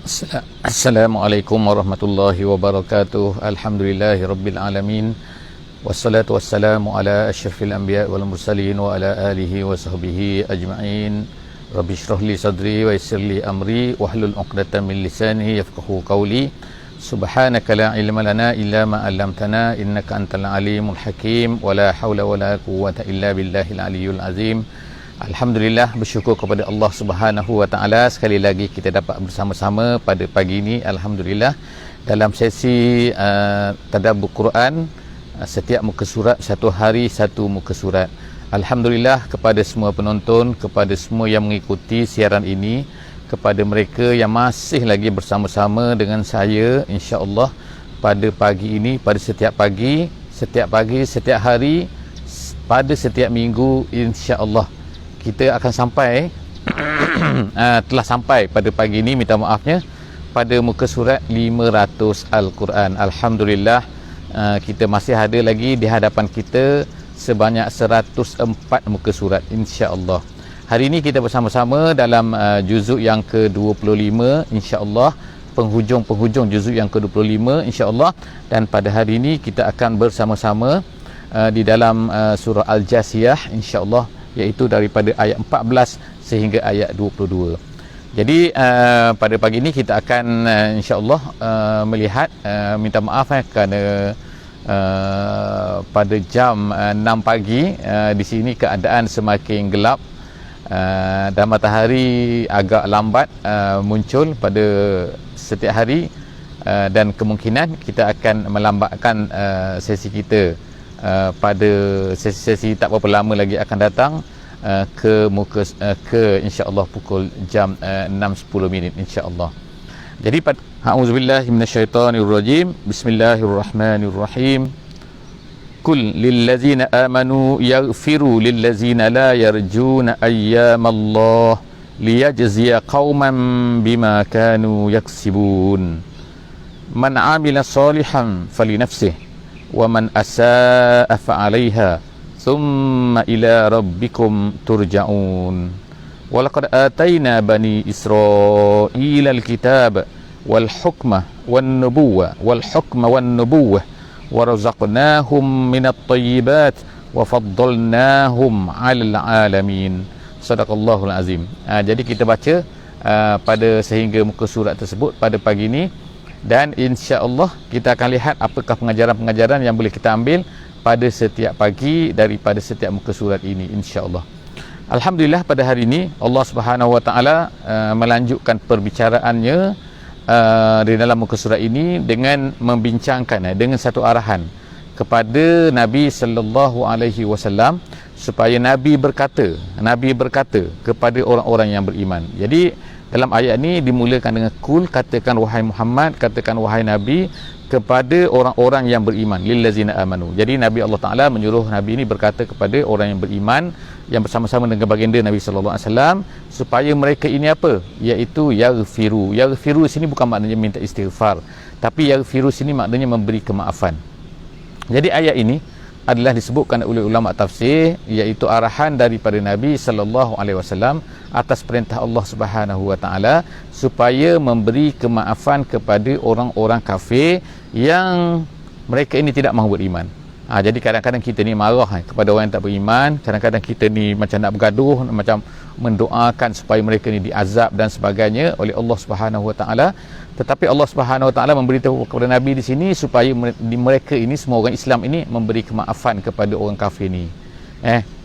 Assalamualaikum warahmatullahi wabarakatuh. Alhamdulillahi rabbil alamin. Wassalatu wassalamu ala asyrafil anbiya wal mursalin wa ala alihi wa sahbihi ajma'in. Rabbi shrah li sadri wa yassir li amri wahlul 'uqdatam min lisani yafqahu qawli. Subhanaka la ilma lana illa ma 'allamtana innaka antal alimul hakim. Wa la haula wa la quwwata illa billahil aliyyil azim. Alhamdulillah, bersyukur kepada Allah Subhanahu wa taala, sekali lagi kita dapat bersama-sama pada pagi ini, alhamdulillah, dalam sesi tadabbur Quran, setiap muka surat satu hari satu muka surat. Alhamdulillah kepada semua penonton, kepada semua yang mengikuti siaran ini, kepada mereka yang masih lagi bersama-sama dengan saya, insya-Allah pada pagi ini, pada setiap pagi, setiap hari, pada setiap minggu, insya-Allah kita akan sampai telah sampai pada pagi ini, minta maafnya, pada muka surat 500 Al-Quran. Alhamdulillah, kita masih ada lagi di hadapan kita sebanyak 104 muka surat, insya-Allah. Hari ini kita bersama-sama dalam juzuk yang ke-25, insya-Allah, penghujung juzuk yang ke-25, insya-Allah. Dan pada hari ini kita akan bersama-sama di dalam surah Al-Jasiyah, insya-Allah, iaitu daripada ayat 14 sehingga ayat 22. Jadi pada pagi ini kita akan insya-Allah melihat, minta maaf kerana pada jam 6 pagi di sini keadaan semakin gelap dan matahari agak lambat muncul pada setiap hari, dan kemungkinan kita akan melambatkan sesi kita pada sesi-sesi tak berapa lama lagi akan datang ke insya-Allah pukul jam 6.10 insya-Allah. Jadi a'udzubillahi minasyaitonirrajim. Bismillahirrahmanirrahim. Qul lillazina amanu yaghfiru lillazina la yarjuna ayyamallah liyajziya qauman bima kanu yaksibun. Man 'amila shalihan falinafsihi wa man asaa fa'alaiha thumma ila rabbikum turja'un. Wa laqad atayna bani Israila al-kitab wal hukma wan nubuwah wa razaqnahum minat thayyibat wa faddalnahum 'alal 'alamin. Sadaqallahul azim. Jadi kita baca pada sehingga muka surat tersebut pada pagi ini, dan insya-Allah kita akan lihat apakah pengajaran-pengajaran yang boleh kita ambil pada setiap pagi daripada setiap muka surat ini, insya-Allah. Alhamdulillah, pada hari ini Allah Subhanahu wa taala melanjutkan perbicaraannya di dalam muka surat ini dengan membincangkan dengan satu arahan kepada Nabi sallallahu alaihi wasallam supaya Nabi berkata kepada orang-orang yang beriman. Jadi dalam ayat ini dimulakan dengan kul, katakan wahai Muhammad, katakan wahai Nabi, kepada orang-orang yang beriman, lillazina amanu. Jadi Nabi Allah Taala menyuruh Nabi ini berkata kepada orang yang beriman yang bersama-sama dengan baginda Nabi sallallahu alaihi wasallam supaya mereka ini apa? Iaitu yaghfiru. Yaghfiru sini bukan maknanya minta istighfar, tapi yaghfiru sini maknanya memberi kemaafan. Jadi ayat ini adalah disebutkan oleh ulama tafsir, iaitu arahan daripada Nabi sallallahu alaihi wasallam atas perintah Allah Subhanahu wa taala supaya memberi kemaafan kepada orang-orang kafir yang mereka ini tidak mahu beriman. Jadi kadang-kadang kita ni marah kepada orang yang tak beriman, kadang-kadang kita ni macam nak bergaduh, macam mendoakan supaya mereka ni diazab dan sebagainya oleh Allah Subhanahu wa taala. Tetapi Allah Subhanahu wa taala memberitahu kepada Nabi di sini supaya mereka ini, semua orang Islam ini, memberi kemaafan kepada orang kafir ni.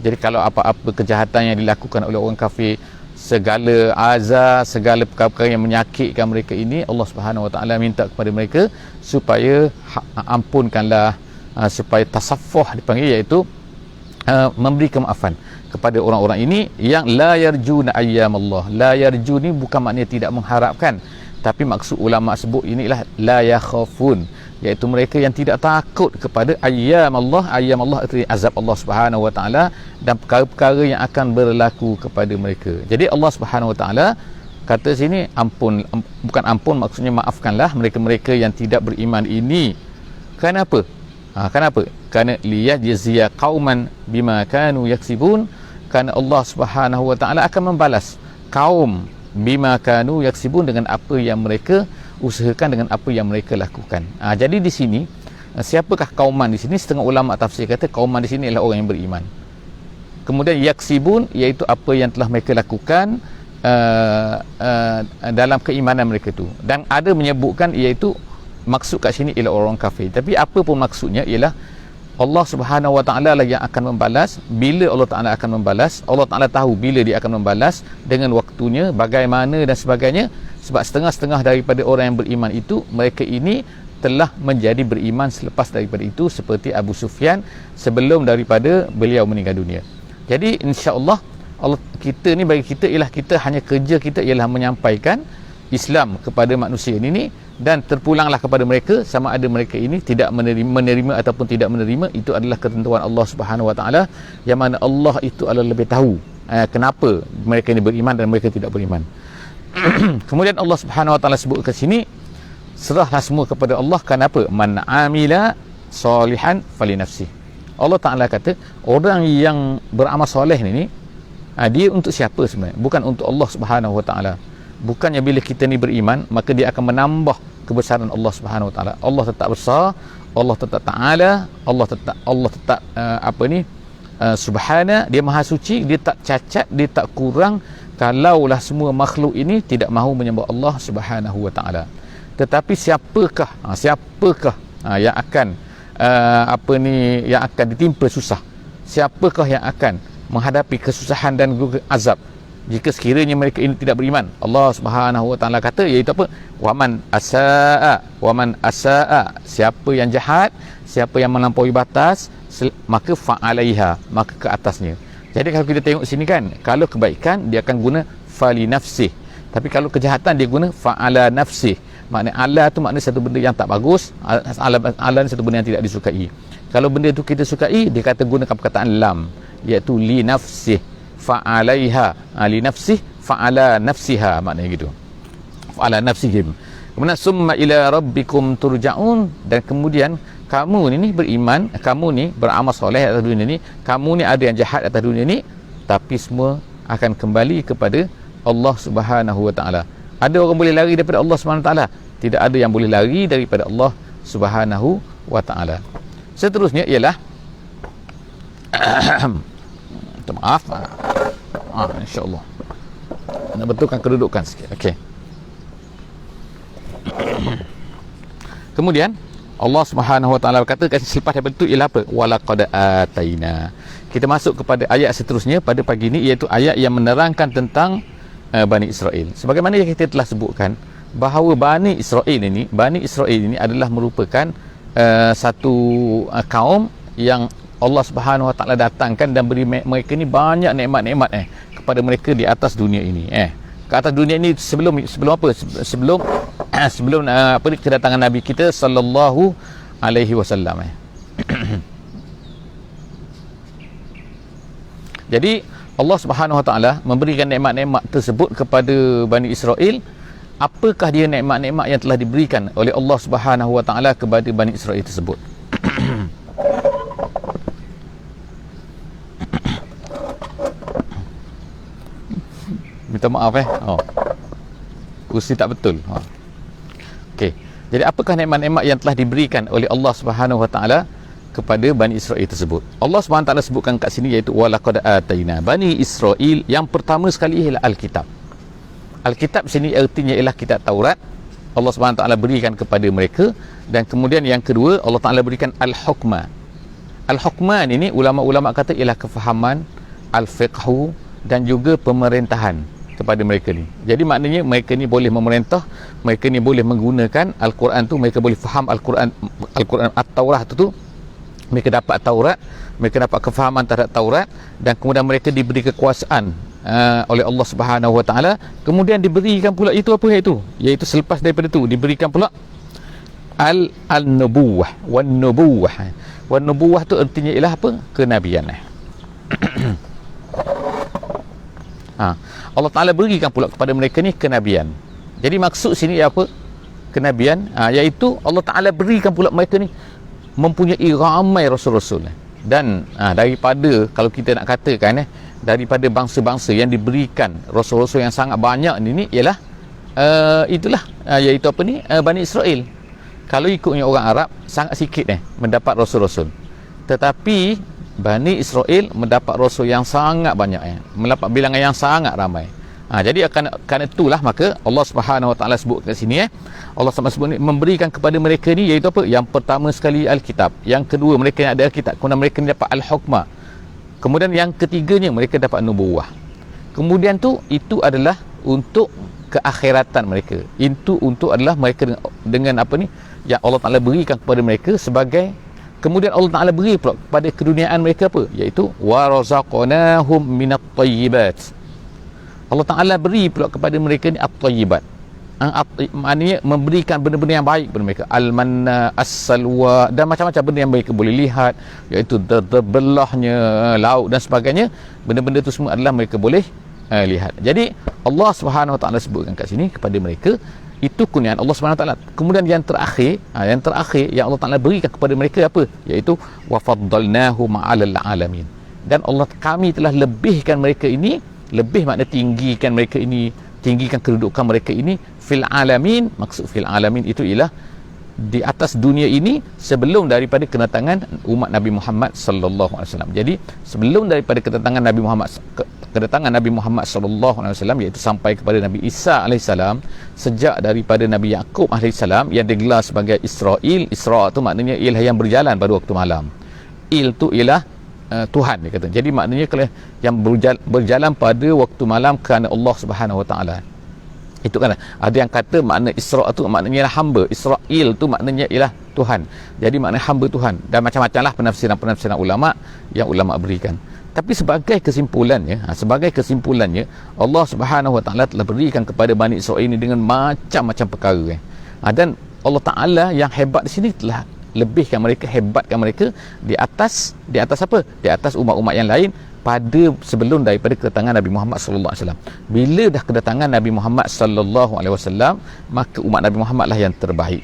Jadi kalau apa-apa kejahatan yang dilakukan oleh orang kafir, segala azab, segala perkara-perkara yang menyakitkan mereka ini, Allah Subhanahu wa taala minta kepada mereka supaya ampunkanlah, supaya tasaffuh dipanggil, iaitu memberi kemaafan kepada orang-orang ini yang la yarjuna ayyamallah. La yarju ni bukan maknanya tidak mengharapkan, tapi maksud ulama sebut inilah la yakhafun, iaitu mereka yang tidak takut kepada ayyamallah. Ayyamallah itu azab Allah Subhanahu wa taala dan perkara-perkara yang akan berlaku kepada mereka. Jadi Allah Subhanahu wa taala kata sini ampun, bukan ampun, maksudnya maafkanlah mereka-mereka yang tidak beriman ini. Kenapa? Kenapa? Kerana liyajziya qauman bima kanu yaksibun, kerana Allah Subhanahu wa taala akan membalas kaum bima kanu yaksibun, dengan apa yang mereka usahakan, dengan apa yang mereka lakukan. Jadi di sini siapakah kauman di sini? Setengah ulama tafsir kata kauman di sini adalah orang yang beriman. Kemudian yaksibun iaitu apa yang telah mereka lakukan dalam keimanan mereka tu. Dan ada menyebutkan iaitu maksud kat sini ialah orang kafir. Tapi apa pun maksudnya ialah Allah Subhanahu Wa Taala lah yang akan membalas. Bila Allah Taala akan membalas, Allah Taala tahu bila dia akan membalas, dengan waktunya, bagaimana dan sebagainya. Sebab setengah-setengah daripada orang yang beriman itu, mereka ini telah menjadi beriman selepas daripada itu, seperti Abu Sufyan sebelum daripada beliau meninggal dunia. Jadi insya-Allah Allah, kita ni, bagi kita ialah kita hanya kerja kita ialah menyampaikan Islam kepada manusia ini, dan terpulanglah kepada mereka sama ada mereka ini tidak menerima ataupun tidak menerima. Itu adalah ketentuan Allah Subhanahu Wa Taala, yang mana Allah itu adalah lebih tahu kenapa mereka ini beriman dan mereka tidak beriman. Kemudian Allah Subhanahu Wa Taala sebut ke sini, serahlah semua kepada Allah. Kenapa? Man amila salihan fali nafsi. Allah Taala kata orang yang beramal soleh ni dia untuk siapa sebenarnya? Bukan untuk Allah Subhanahu Wa Taala. Bukannya bila kita ni beriman maka dia akan menambah kebesaran Allah Subhanahu Wa Taala. Allah tetap besar, Allah tetap taala, Allah tetap subhana, dia maha suci, dia tak cacat, dia tak kurang. Kalaulah semua makhluk ini tidak mahu menyembah Allah Subhanahu Wa Taala. Tetapi siapakah yang akan yang akan ditimpa susah? Siapakah yang akan menghadapi kesusahan dan juga azab jika sekiranya mereka ini tidak beriman? Allah Subhanahu Wa Taala kata, iaitu apa? Waman asaa, siapa yang jahat, siapa yang melampaui batas, maka fa'alaiha, maka ke atasnya. Jadi kalau kita tengok sini kan, kalau kebaikan dia akan guna fali nafsih, tapi kalau kejahatan dia guna fa'ala nafsih. Maknanya ala tu makna satu benda yang tak bagus, ala ni satu benda yang tidak disukai. Kalau benda tu kita sukai, dia kata gunakan perkataan lam, iaitu li nafsih fa'alaiha, li nafsih fa'ala nafsiha, maknanya gitu, fa'ala nafsihim. Kemudian summa ila rabbikum turja'un, dan kemudian kamu ni beriman, kamu ni beramal soleh atas dunia ni, kamu ni ada yang jahat atas dunia ni, tapi semua akan kembali kepada Allah Subhanahu Wa Taala. Ada orang boleh lari daripada Allah Subhanahu Wa Taala? Tidak ada yang boleh lari daripada Allah Subhanahu Wa Taala. Seterusnya ialah maaf, insya-Allah nak betulkan kedudukan sikit. Okey. Kemudian Allah Subhanahu Wa Taala berkata selepas daripada itu ialah apa? Walaqad ataina. Kita masuk kepada ayat seterusnya pada pagi ini, iaitu ayat yang menerangkan tentang Bani Israel. Sebagaimana yang kita telah sebutkan bahawa Bani Israel ini adalah merupakan satu kaum yang Allah Subhanahu Wa Taala datangkan dan beri mereka ni banyak nikmat-nikmat kepada mereka di atas dunia ini. Ke atas dunia ini sebelum apa? Sebelum kedatangan Nabi kita sallallahu alaihi wasallam. Jadi Allah Subhanahu Wa Taala memberikan nikmat-nikmat tersebut kepada Bani Israel. Apakah dia nikmat-nikmat yang telah diberikan oleh Allah Subhanahu Wa Taala kepada Bani Israel tersebut? Minta maaf kursi tak betul. Okey. Jadi apakah nikmat-nikmat yang telah diberikan oleh Allah Subhanahu Wa Taala kepada Bani Israel tersebut? Allah Subhanahu Wa Taala sebutkan kat sini, iaitu walaqad ataina Bani Israel. Yang pertama sekali ialah Alkitab. Alkitab sini artinya ialah kitab Taurat. Allah Subhanahu Wa Taala berikan kepada mereka. Dan kemudian yang kedua, Allah Taala berikan Al-Hukma. Al-Hukma ini ulama-ulama kata ialah kefahaman, al-fiqhu dan juga pemerintahan kepada mereka ni. Jadi maknanya mereka ni boleh memerintah, mereka ni boleh menggunakan Al-Quran tu, mereka boleh faham Al-Quran At-Taurah tu, mereka dapat Taurat, mereka dapat kefahaman terhadap Taurat, dan kemudian mereka diberi kekuasaan oleh Allah Subhanahu Wa Taala. Kemudian diberikan pula itu apa iaitu selepas daripada itu diberikan pula al-nubuwah. Wan-nubuwah tu artinya ialah apa? Kenabian. Allah Ta'ala berikan pula kepada mereka ni kenabian. Jadi maksud sini apa? Kenabian, iaitu Allah Ta'ala berikan pula mereka ni mempunyai ramai rasul-rasul. Dan daripada, kalau kita nak katakan daripada bangsa-bangsa yang diberikan rasul-rasul yang sangat banyak ni ialah iaitu apa ni, Bani Israel. Kalau ikutnya orang Arab sangat sikit mendapat rasul-rasul, tetapi Bani Israel mendapat rasul yang sangat banyak, mendapat bilangan yang sangat ramai. Jadi kerana itulah maka Allah Subhanahu Wa Taala sebut kat sini, Allah sebut ni memberikan kepada mereka ni iaitu apa? Yang pertama sekali Alkitab, yang kedua mereka yang ada Alkitab, kemudian mereka ni dapat Al-Hukmah, kemudian yang ketiganya mereka dapat nubuwah. Kemudian tu itu adalah untuk keakhiratan mereka. Itu untuk adalah mereka dengan apa ni yang Allah Taala berikan kepada mereka sebagai, kemudian Allah Taala beri pula kepada keduniaan mereka apa? Iaitu wa razaqnahum minat thayyibat. Allah Taala beri pula kepada mereka ni at-thayyibat. Maknanya memberikan benda-benda yang baik kepada mereka, al-manna, as-salwa dan macam-macam benda yang mereka boleh lihat, iaitu terbelahnya laut dan sebagainya. Benda-benda itu semua adalah mereka boleh lihat. Jadi Allah Subhanahu Wa Taala sebutkan kat sini kepada mereka itu kurniaan Allah Subhanahu Wa Taala. Kemudian yang terakhir yang Allah Taala berikan kepada mereka apa? Iaitu wa faddalnahu ma'alal alamin. Dan kami telah lebihkan mereka ini, lebih makna tinggikan mereka ini, tinggikan kedudukan mereka ini fil alamin. Maksud fil alamin itu ialah di atas dunia ini sebelum daripada kedatangan umat Nabi Muhammad sallallahu alaihi wasallam. Jadi sebelum daripada kedatangan Nabi Muhammad sallallahu alaihi wasallam, iaitu sampai kepada Nabi Isa alaihissalam, sejak daripada Nabi Yaqub alaihissalam yang digelar sebagai Israel. Isra tu maknanya ialah yang berjalan pada waktu malam. Il tu ialah Tuhan, dia kata. Jadi maknanya kalau yang berjalan pada waktu malam kerana Allah Subhanahu Wa Taala. Itu kan ada yang kata makna Isra tu maknanya ialah hamba, Israel tu maknanya ialah Tuhan. Jadi makna hamba Tuhan, dan macam-macam lah penafsiran ulama yang ulama berikan. Tapi sebagai kesimpulannya Allah Subhanahu Wa Taala telah berikan kepada Bani Israel ini dengan macam-macam perkara. Dan Allah Taala yang hebat di sini telah lebihkan mereka, hebatkan mereka di atas apa? Di atas umat-umat yang lain pada sebelum daripada kedatangan Nabi Muhammad sallallahu alaihi wasallam. Bila dah kedatangan Nabi Muhammad sallallahu alaihi wasallam, maka umat Nabi Muhammad lah yang terbaik.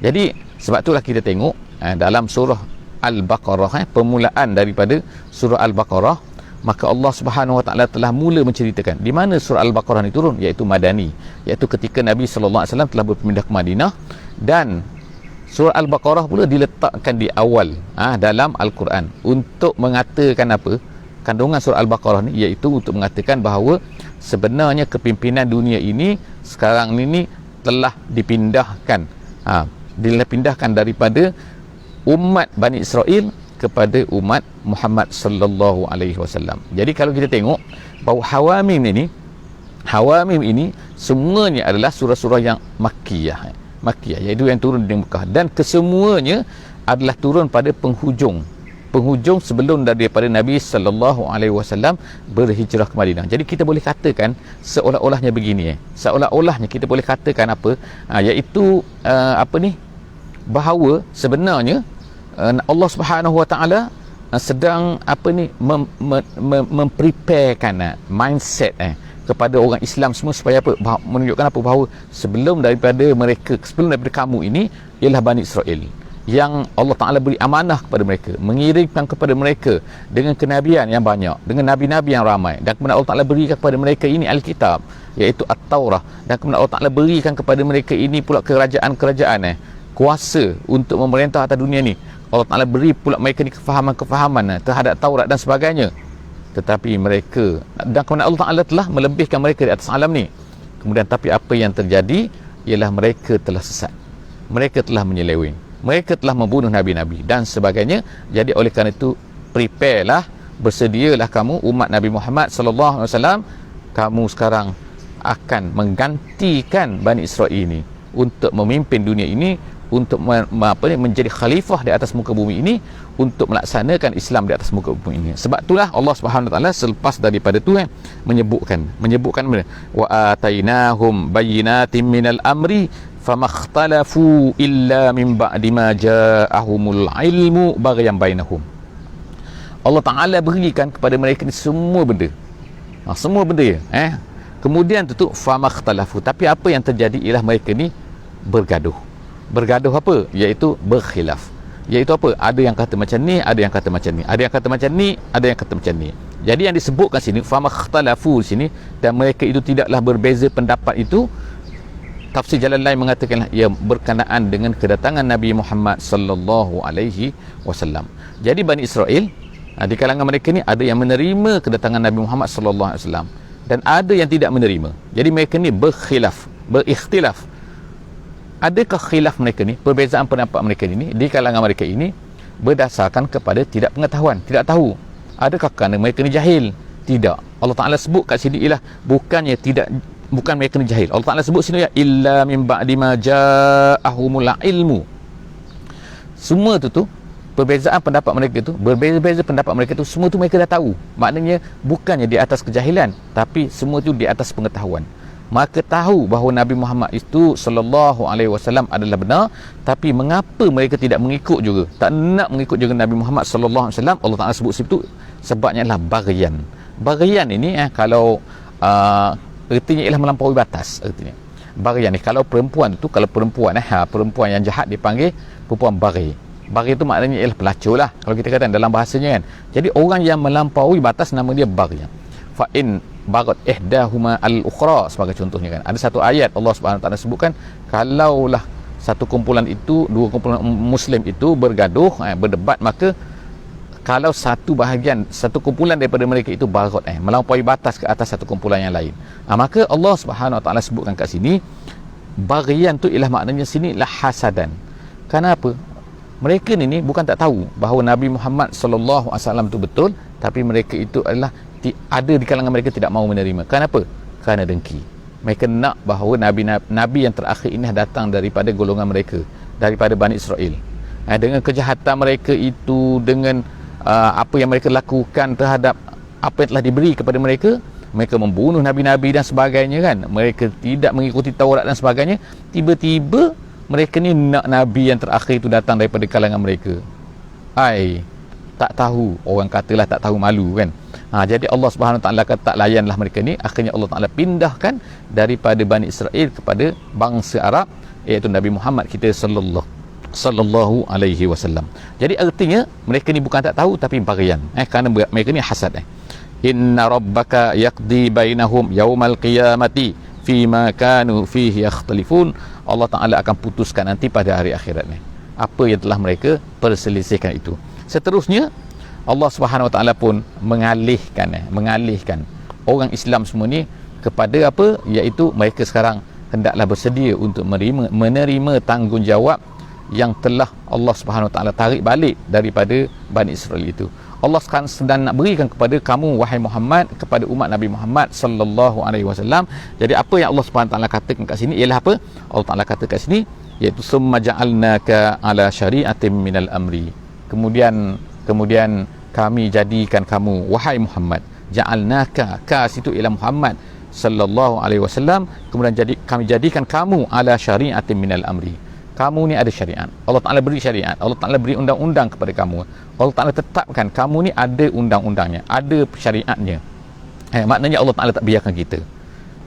Jadi sebab itulah kita tengok dalam surah Al-Baqarah, permulaan daripada surah Al-Baqarah, maka Allah Subhanahu Wa Taala telah mula menceritakan di mana surah Al-Baqarah ni turun, iaitu Madani, iaitu ketika Nabi sallallahu alaihi wasallam telah berpindah ke Madinah. Dan surah Al-Baqarah pula diletakkan di awal dalam Al-Quran untuk mengatakan apa? Kandungan surah Al-Baqarah ni iaitu untuk mengatakan bahawa sebenarnya kepimpinan dunia ini sekarang ini telah dipindahkan daripada umat Bani Israel kepada umat Muhammad sallallahu alaihi wasallam. Jadi kalau kita tengok bahawa Hawamim ini semuanya adalah surah-surah yang Makkiyah, iaitu yang turun di Mekah, dan kesemuanya adalah turun pada penghujung sebelum daripada Nabi sallallahu alaihi wasallam berhijrah ke Madinah. Jadi kita boleh katakan seolah-olahnya begini, seolah-olahnya kita boleh katakan apa? Iaitu bahawa sebenarnya Allah Subhanahu Wa Taala sedang mempreparekan mindset kepada orang Islam semua supaya apa? Menunjukkan apa? Bahawa sebelum daripada kamu ini ialah Bani Israel yang Allah Ta'ala beri amanah kepada mereka, mengirimkan kepada mereka dengan kenabian yang banyak, dengan nabi-nabi yang ramai, dan kemudian Allah Ta'ala berikan kepada mereka ini Alkitab, iaitu At-Taurah, dan kemudian Allah Ta'ala berikan kepada mereka ini pula kerajaan-kerajaan, kuasa untuk memerintah atas dunia ni. Allah Ta'ala beri pula mereka ni kefahaman terhadap Taurat dan sebagainya. Tetapi mereka, dan kemudian Allah Ta'ala telah melebihkan mereka di atas alam ni. Kemudian tapi apa yang terjadi ialah mereka telah sesat, mereka telah menyeleweng, mereka telah membunuh nabi-nabi dan sebagainya. Jadi oleh kerana itu, preparelah, bersedialah kamu umat Nabi Muhammad sallallahu alaihi wasallam, kamu sekarang akan menggantikan Bani Israel ini untuk memimpin dunia ini, untuk menjadi khalifah di atas muka bumi ini, untuk melaksanakan Islam di atas muka bumi ini. Sebab itulah Allah Subhanahu Wa Taala selepas daripada tu menyebutkan wa atainahum bayyinatin minal amri famakhtalafu illa min ba'di ma ja'ahumul ilmu baghyan bainahum. Allah Ta'ala berikan kepada mereka ni semua benda, semua benda kemudian tu famakhtalafu, tapi apa yang terjadi ialah mereka ni bergaduh apa? Iaitu berkhilaf. Iaitu apa? Ada yang kata macam ni, ada yang kata macam ni, ada yang kata macam ni, ada yang kata macam ni. Jadi yang disebutkan sini famakhtalafu sini, dan mereka itu tidaklah berbeza pendapat itu, tafsir jalan lain mengatakanlah ia berkenaan dengan kedatangan Nabi Muhammad sallallahu alaihi wasallam. Jadi Bani Israel, di kalangan mereka ni ada yang menerima kedatangan Nabi Muhammad sallallahu alaihi wasallam dan ada yang tidak menerima. Jadi mereka ni berikhtilaf. Adakah khilaf mereka ni, perbezaan pendapat mereka ni di kalangan mereka ini berdasarkan kepada tidak pengetahuan, tidak tahu? Adakah kerana mereka ni jahil? Tidak. Allah Taala sebut kat sini ialah bukan mereka ni jahil. Allah Taala sebut sini ya illa min ba'di ma ja'ahumul ilmu. Semua tu perbezaan pendapat mereka tu, berbeza-beza pendapat mereka tu, semua tu mereka dah tahu. Maknanya bukannya di atas kejahilan, tapi semua tu di atas pengetahuan. Maka tahu bahawa Nabi Muhammad itu sallallahu alaihi wasallam adalah benar, tapi mengapa mereka tidak mengikut juga, tak nak mengikut juga Nabi Muhammad sallallahu alaihi wasallam? Allah Taala sebut situ sebabnya adalah baghyan. Baghyan ini kalau ertinya ialah melampaui batas. Ertinya baghyan ni kalau perempuan tu, perempuan yang jahat dipanggil perempuan baghi. Baghi tu maknanya ialah pelacur lah kalau kita kata dalam bahasanya kan. Jadi orang yang melampaui batas nama dia baghyan. Fa in bagat ihdahuma al-ukhra, sebagai contohnya kan. Ada satu ayat Allah Subhanahu Wa Taala sebutkan, kalaulah satu kumpulan itu, dua kumpulan muslim itu bergaduh, berdebat, maka kalau satu kumpulan daripada mereka itu bagat, melampaui batas ke atas satu kumpulan yang lain, maka Allah Subhanahu Wa Taala sebutkan kat sini baghyan tu ialah maknanya sini lah hasadan. Kenapa? Mereka ni bukan tak tahu bahawa Nabi Muhammad sallallahu alaihi wasallam tu betul, tapi mereka itu adalah ada di kalangan mereka tidak mahu menerima. Kenapa? Kerana dengki. Mereka nak bahawa Nabi yang terakhir ini datang daripada golongan mereka, daripada Bani Israel. Dengan kejahatan mereka itu, dengan apa yang mereka lakukan terhadap apa yang telah diberi kepada mereka, mereka membunuh Nabi-Nabi dan sebagainya kan. Mereka tidak mengikuti Taurat dan sebagainya. Tiba-tiba mereka ni nak Nabi yang terakhir itu datang daripada kalangan mereka. Tak tahu, orang katalah tak tahu malu kan. Jadi Allah Subhanahu Wa Taala kata tak layanlah mereka ni. Akhirnya Allah Taala pindahkan daripada Bani Israel kepada bangsa Arab, iaitu Nabi Muhammad kita sallallahu alaihi wasallam. Jadi artinya mereka ni bukan tak tahu, tapi baghyan, kerana mereka ni hasad. Inna rabbaka yaqdi bainahum yaumal qiyamati fima kanu fihi yakhtalifun. Allah Taala akan putuskan nanti pada hari akhirat ni apa yang telah mereka perselisihkan itu. Seterusnya Allah Subhanahu Wa Taala pun mengalihkan orang Islam semua ni kepada apa, iaitu mereka sekarang hendaklah bersedia untuk menerima tanggungjawab yang telah Allah Subhanahu Wa Taala tarik balik daripada Bani Israel itu. Allah sekarang sedang nak berikan kepada kamu wahai Muhammad, kepada umat Nabi Muhammad sallallahu alaihi wasallam. Jadi apa yang Allah Subhanahu Wa Taala katakan kat sini ialah apa? Allah Taala kata kat sini iaitu summa ja'alnaka ala syari'atin minal amri. Kemudian kami jadikan kamu wahai Muhammad, ja'alnaka, ka situ ialah Muhammad sallallahu alaihi wasallam, kemudian kami jadikan kamu ala syari'atin minal amri. Kamu ni ada syariat. Allah Taala beri syariat. Allah Taala beri undang-undang kepada kamu. Allah Taala tetapkan kamu ni ada undang-undangnya, ada syariatnya. Maknanya Allah Taala tak biarkan kita.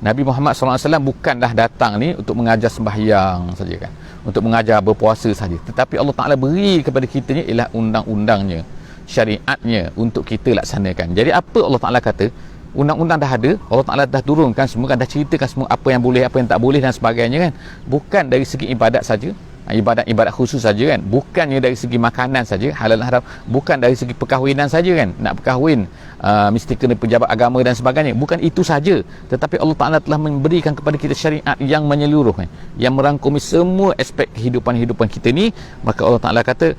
Nabi Muhammad SAW bukanlah datang ni untuk mengajar sembahyang saja kan, untuk mengajar berpuasa saja, tetapi Allah Taala beri kepada kita ni ialah undang-undangnya, syariatnya untuk kita laksanakan. Jadi apa Allah Taala kata, undang-undang dah ada, Allah Taala dah turunkan semua kan, dah ceritakan semua apa yang boleh, apa yang tak boleh dan sebagainya kan. Bukan dari segi ibadat saja, ibadat khusus saja kan, bukannya dari segi makanan saja halal haram, bukan dari segi perkahwinan saja kan, nak berkahwin mesti kena pejabat agama dan sebagainya, bukan itu saja, tetapi Allah Taala telah memberikan kepada kita syariat yang menyeluruh yang merangkumi semua aspek kehidupan kita ni. Maka Allah Taala kata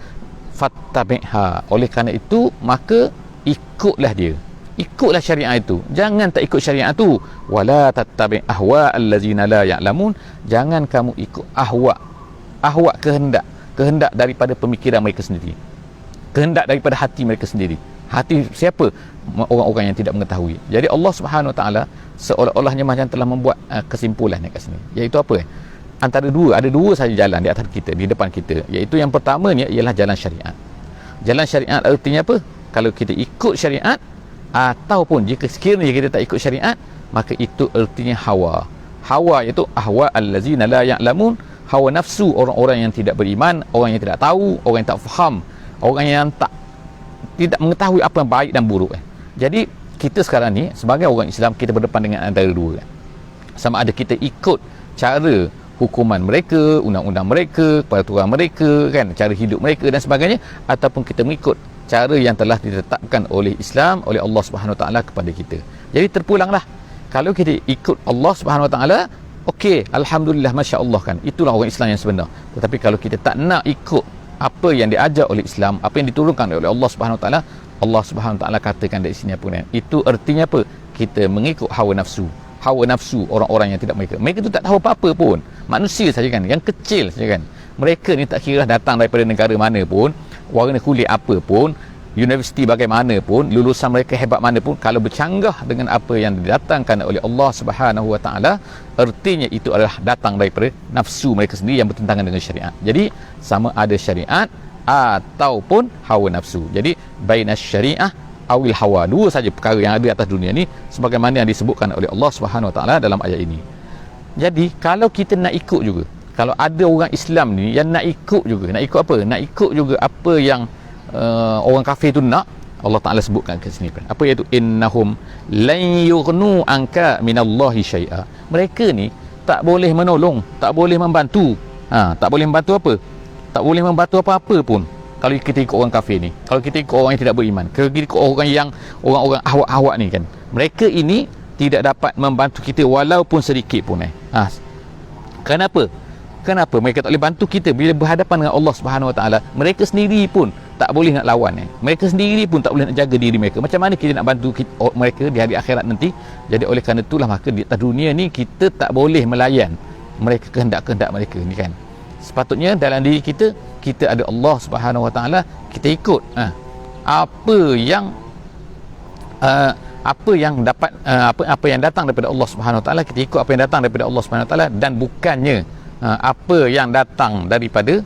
fattabi'ha, oleh kerana itu maka ikutlah dia, ikutlah syariat itu, jangan tak ikut syariat itu. Wala tattabi' ahwa allazina la ya'lamun, jangan kamu ikut ahwa kehendak daripada pemikiran mereka sendiri, kehendak daripada hati mereka sendiri. Hati siapa? Orang-orang yang tidak mengetahui. Jadi Allah Subhanahu Wa Taala seolah-olahnya macam telah membuat kesimpulan kat sini, iaitu apa? Ada dua saja jalan di atas kita, di depan kita, iaitu yang pertamanya ialah jalan syariat. Jalan syariat artinya apa? Kalau kita ikut syariat, ataupun jika sekiranya kita tak ikut syariat, maka itu artinya hawa iaitu ahwa allazina la ya'lamun, hawa nafsu orang-orang yang tidak beriman, orang yang tidak tahu, orang yang tak faham, orang yang tidak mengetahui apa yang baik dan buruk. Jadi kita sekarang ni sebagai orang Islam, kita berdepan dengan antara dua. Sama ada kita ikut cara hukuman mereka, undang-undang mereka, peraturan mereka, kan, cara hidup mereka dan sebagainya, ataupun kita mengikut cara yang telah ditetapkan oleh Islam, oleh Allah Subhanahu Wa Taala kepada kita. Jadi terpulanglah kalau kita ikut Allah Subhanahu Wa Taala, okey, alhamdulillah, masya-Allah, kan, itulah orang Islam yang sebenar. Tetapi kalau kita tak nak ikut apa yang diajar oleh Islam, apa yang diturunkan oleh Allah Subhanahu Wa Taala, Allah Subhanahu Wa Taala katakan dari sini apa ni? Itu artinya apa? Kita mengikut hawa nafsu orang-orang yang tidak mereka tu tak tahu apa-apa pun, manusia saja, kan, yang kecil saja, kan. Mereka ni tak kira datang daripada negara mana pun, warna kulit apa pun, universiti bagaimana pun, lulusan mereka hebat mana pun, kalau bercanggah dengan apa yang didatangkan oleh Allah Subhanahu Wa Taala, artinya itu adalah datang daripada nafsu mereka sendiri yang bertentangan dengan syariat. Jadi sama ada syariat ataupun hawa nafsu. Jadi bainas syariah awil hawa, dua saja perkara yang ada atas dunia ni, sebagaimana yang disebutkan oleh Allah Subhanahu Wa Taala dalam ayat ini. Jadi kalau kita nak ikut juga, kalau ada orang Islam ni yang nak ikut juga, nak ikut apa? Nak ikut juga apa yang orang kafir tu nak, Allah Taala sebutkan kat sini, apa iaitu innahum lan yughnu anka minallahi syai'a. Mereka ni tak boleh menolong, tak boleh membantu. Tak boleh membantu apa? Tak boleh membantu apa-apa pun kalau kita ikut orang kafir ni, kalau kita ikut orang yang tidak beriman, kalau kita ikut orang-orang ahwak-ahwak ni, kan, mereka ini tidak dapat membantu kita walaupun sedikit pun. Kenapa mereka tak boleh bantu kita bila berhadapan dengan Allah Subhanahu Wa Taala? Mereka sendiri pun tak boleh nak lawan. Mereka sendiri pun tak boleh nak jaga diri mereka. Macam mana kita nak bantu mereka di hari akhirat nanti? Jadi oleh kerana itulah, maka di atas dunia ni kita tak boleh melayan mereka, kehendak-kehendak mereka ni, kan. Sepatutnya dalam diri kita ada Allah Subhanahu Wa Taala, kita ikut apa yang dapat, apa yang datang daripada Allah Subhanahu Wa Taala, kita ikut apa yang datang daripada Allah Subhanahu Wa Taala, dan bukannya apa yang datang daripada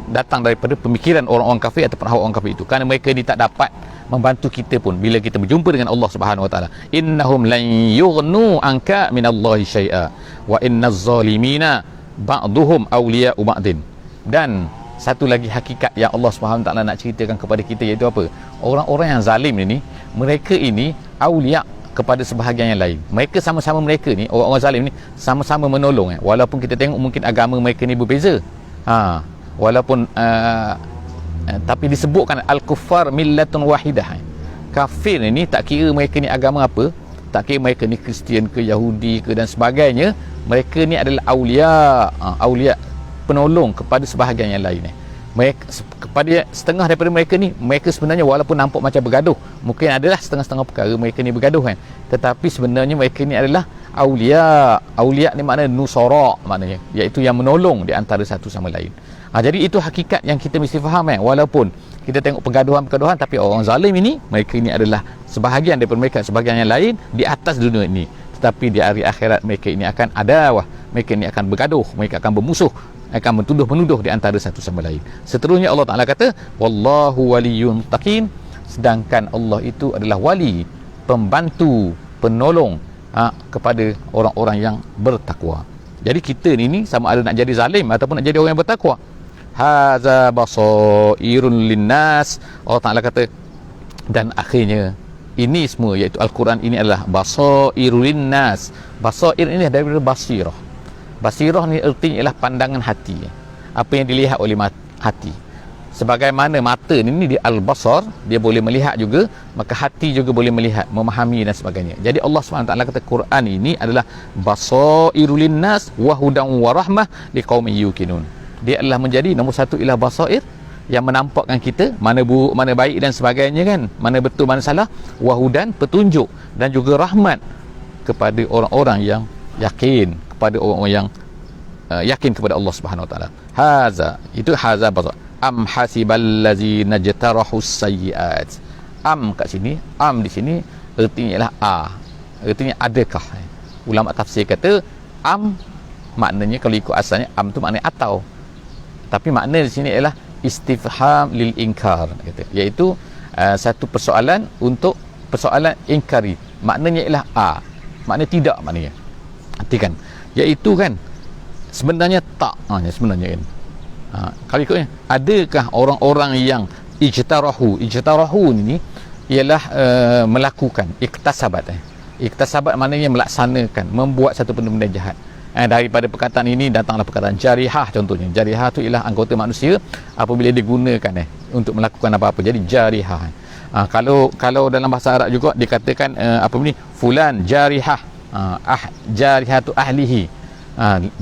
datang daripada pemikiran orang-orang kafir ataupun hawa orang kafir itu, kerana mereka ni tak dapat membantu kita pun bila kita berjumpa dengan Allah Subhanahu Wa Taala. Innahum lan yughnu anka minallahi syai'a wa innaz zalimina ba'duhum awliya'u ba'din. Dan satu lagi hakikat yang Allah Subhanahu Wa Taala nak ceritakan kepada kita, iaitu apa? Orang-orang yang zalim ini, mereka ini awliya kepada sebahagian yang lain. Mereka sama-sama, mereka ni, orang-orang zalim ni sama-sama menolong, walaupun kita tengok mungkin agama mereka ni berbeza. Walaupun tapi disebutkan al-kuffar millatun wahidah. Kafir ni tak kira mereka ni agama apa, tak kira mereka ni Kristian ke, Yahudi ke dan sebagainya, mereka ni adalah awliya, penolong kepada sebahagian yang lain. Mereka, kepada setengah daripada mereka ni, mereka sebenarnya walaupun nampak macam bergaduh, mungkin adalah setengah-setengah perkara mereka ni bergaduh, kan, tetapi sebenarnya mereka ni adalah awliya ni maknanya nusara, maknanya iaitu yang menolong di antara satu sama lain. Jadi itu hakikat yang kita mesti faham, walaupun kita tengok pergaduhan, tapi orang zalim ini, mereka ini adalah sebahagian daripada mereka, sebahagian yang lain di atas dunia ini, tetapi di hari akhirat mereka ini akan adawah, mereka ini akan bergaduh, mereka akan bermusuh, akan mentuduh-menuduh di antara satu sama lain. Seterusnya Allah Ta'ala kata wallahu waliyyun muttaqin, sedangkan Allah itu adalah wali, pembantu, penolong kepada orang-orang yang bertakwa. Jadi kita ni sama ada nak jadi zalim ataupun nak jadi orang yang bertakwa. Haza basairun linnas, Allah Ta'ala kata, dan akhirnya ini semua, iaitu Al-Quran ini adalah basairun linnas. Basair ini daripada basirah. Basirah ni artinya ialah pandangan hati, apa yang dilihat oleh hati. Sebagaimana mata ni di al-basar, dia boleh melihat juga, maka hati juga boleh melihat, memahami dan sebagainya. Jadi Allah SWT kata Quran ini adalah basairul linnas wa hudan wa rahmah liqaumin yuqinun. Dia adalah menjadi nombor satu, ialah basair, yang menampakkan kita mana buruk, mana baik dan sebagainya, kan, mana betul, mana salah. Wa hudan, petunjuk, dan juga rahmat kepada orang-orang yang yakin, kepada orang-orang yang yakin kepada Allah Subhanahu Wa Taala. Haza, itu haza basar. Am hasibal ladzina jatarahus sayyiat. Am kat sini, am di sini artinya ialah artinya adakah. Ulama tafsir kata am maknanya, kalau ikut asalnya am tu maknanya atau, tapi makna di sini ialah istifham lil inkar, kata, iaitu satu persoalan untuk persoalan ingkari. Maknanya ialah makna tidak, maknanya. Artikan iaitu, kan, Sebenarnya tak. Sebenarnya kan. Kalau ikutnya, adakah orang-orang yang ijtarahu ni ialah melakukan iktasabat. Iktasabat maknanya melaksanakan, membuat satu benda-benda jahat. Daripada perkataan ini datanglah perkataan jarihah. Contohnya jarihah tu ialah anggota manusia apabila digunakan untuk melakukan apa-apa, jadi jarihah. Kalau dalam bahasa Arab juga dikatakan fulan jarihah, jarihatu ahlihi.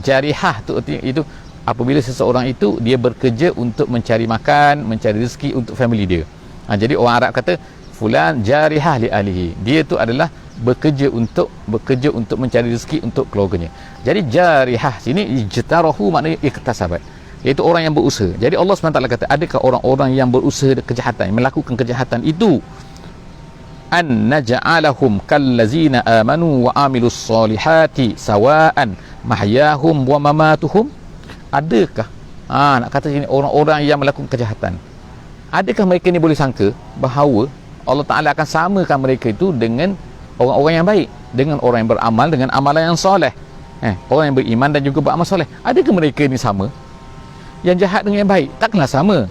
Jarihah tu itu apabila seseorang itu dia bekerja untuk mencari makan, mencari rezeki untuk family dia. Jadi orang Arab kata fulan jarihah li ahlihi, dia tu adalah bekerja untuk mencari rezeki untuk keluarganya. Jadi jarihah sini ijtarahu maknanya iktasabat, iaitu orang yang berusaha. Jadi Allah SWT kata, adakah orang-orang yang berusaha kejahatan, melakukan kejahatan itu, an naj'alahum kallazina amanu wa amilus solihati sawa'an mahyahum wa mamatuhum. Adakah nak kata sini orang-orang yang melakukan kejahatan, adakah mereka ni boleh sangka bahawa Allah Ta'ala akan samakan mereka itu dengan orang-orang yang baik, dengan orang yang beramal dengan amalan yang soleh, orang yang beriman dan juga beramal soleh? Adakah mereka ni sama? Yang jahat dengan yang baik takkanlah sama.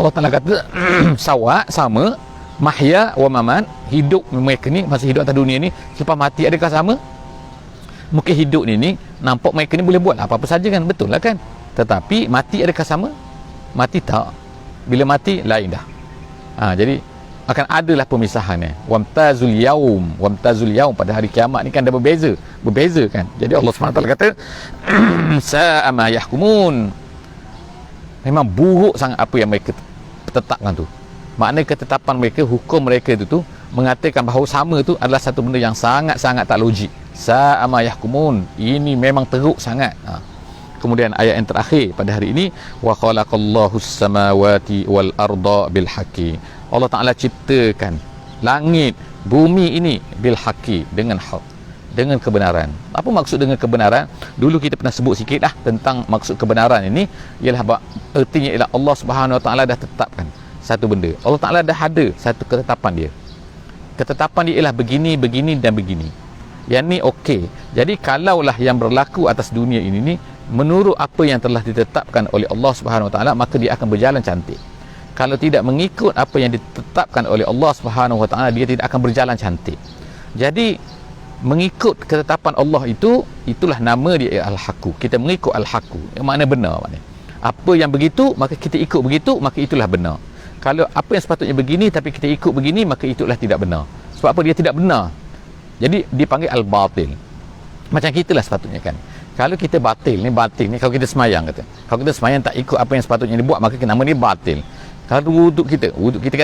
Allah Ta'ala kata sama, mahya wa mamat, hidup mereka ni, masa hidup atas dunia ni, selepas mati adakah sama? Mungkin hidup ni nampak mereka ni boleh buat apa-apa saja kan, betul lah kan, tetapi mati adakah sama? Mati tak. Bila mati lain dah. Jadi akan adalah pemisahannya. Wamtazul yaum, pada hari kiamat ni kan dah berbeza kan. Jadi Allah SWT kata sa'a ma yahkumun, memang buruk sangat apa yang mereka tetapkan tu. Maknanya ketetapan mereka, hukum mereka itu mengatakan bahawa sama tu adalah satu benda yang sangat-sangat tak logik. Sa'a ma yahkumun, ini memang teruk sangat. Kemudian ayat yang terakhir pada hari ini, wa khalaqallahu as-samawati wal arda bil haqqi. Allah Ta'ala ciptakan langit, bumi ini bil haqqi, dengan hak, dengan kebenaran. Apa maksud dengan kebenaran? Dulu kita pernah sebut sikit lah tentang maksud kebenaran ini. Ialah artinya ialah Allah Subhanahu Wa Ta'ala dah tetapkan satu benda. Allah Ta'ala dah ada satu ketetapan dia. Ketetapan dia ialah begini, begini dan begini. Yang ni okey. Jadi kalaulah yang berlaku atas dunia ini ni menurut apa yang telah ditetapkan oleh Allah Subhanahu Wa Ta'ala, maka dia akan berjalan cantik. Kalau tidak mengikut apa yang ditetapkan oleh Allah Subhanahu Wa Ta'ala, dia tidak akan berjalan cantik. Jadi mengikut ketetapan Allah itu, itulah nama dia Al-Haqqu. Kita mengikut Al-Haqqu, yang makna benar maknanya. Apa yang begitu, maka kita ikut begitu, maka itulah benar. Kalau apa yang sepatutnya begini tapi kita ikut begini, maka itulah tidak benar. Sebab apa? Dia tidak benar. Jadi dipanggil Al-Batil. Macam kita lah sepatutnya kan. Kalau kita batil ni, kalau kita semayang kata, kalau kita semayang tak ikut apa yang sepatutnya dibuat, maka nama ni batil. Kalau wuduk kita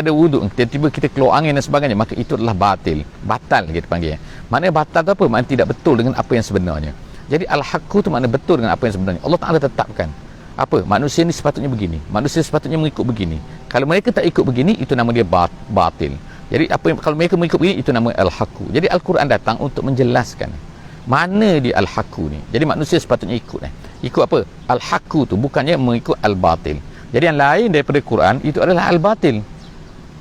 ada wuduk, tiba-tiba kita keluar angin dan sebagainya, maka itu adalah batil. Batal kita panggil. Maknanya batal tu apa? Maknanya tidak betul dengan apa yang sebenarnya. Jadi Al-Haqqu tu makna betul dengan apa yang sebenarnya. Allah Ta'ala tetapkan apa? Manusia ni sepatutnya begini, manusia sepatutnya mengikut begini. Kalau mereka tak ikut begini, itu nama dia batil. Jadi kalau mereka mengikut begini, itu nama Al-Haqqu. Jadi Al-Quran datang untuk menjelaskan mana dia Al-Haqqu ni. Jadi manusia sepatutnya ikut ikut apa? Al-Haqqu tu bukannya mengikut Al-Batil. Jadi yang lain daripada Quran itu adalah Al-Batil.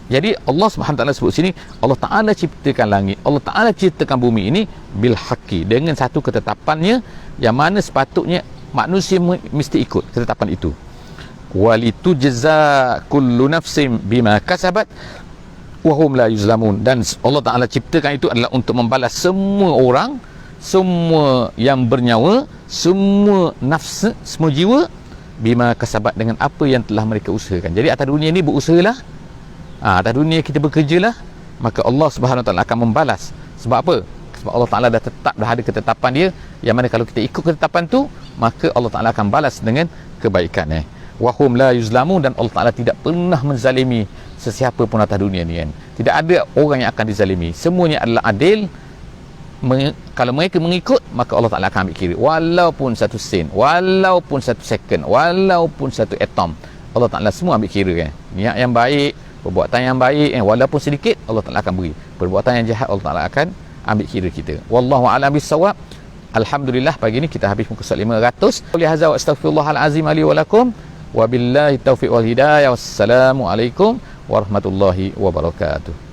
Jadi Allah SWT sebut sini, Allah Ta'ala ciptakan langit, Allah Ta'ala ciptakan bumi ini bil haqqi, dengan satu ketetapannya, yang mana sepatutnya manusia mesti ikut ketetapan itu. Walitujza kullu nafsin bima kasabat wa hum la yuzlamun. Dan Allah Ta'ala ciptakan itu adalah untuk membalas semua orang, semua yang bernyawa, semua nafs, semua jiwa, bima kasabat, dengan apa yang telah mereka usahakan. Jadi atas dunia ni berusahalah, atas dunia kita bekerjalah, maka Allah Subhanahu Wa Ta'ala akan membalas. Sebab apa? Sebab Allah Ta'ala dah ada ketetapan dia, yang mana kalau kita ikut ketetapan tu, maka Allah Ta'ala akan balas dengan kebaikan. Wahum la yuzlamun, dan Allah Ta'ala tidak pernah menzalimi sesiapa pun atas dunia ni kan. Tidak ada orang yang akan dizalimi, semuanya adalah adil. Kalau mereka mengikut, maka Allah Ta'ala akan ambil kira, walaupun satu sen, walaupun satu second, walaupun satu atom, Allah Ta'ala semua ambil kira kan. Niat yang baik, perbuatan yang baik, walaupun sedikit, Allah Ta'ala akan beri. Perbuatan yang jahat, Allah Ta'ala akan ambil kira kita. Wallahu a'lam bissawab. Alhamdulillah, pagi ni kita habis muka surat 500. Qul hadza wa astaghfirullahal azim li wa lakum, wa billahi taufiq wal hidayah. Wassalamu alaikum warahmatullahi wabarakatuh.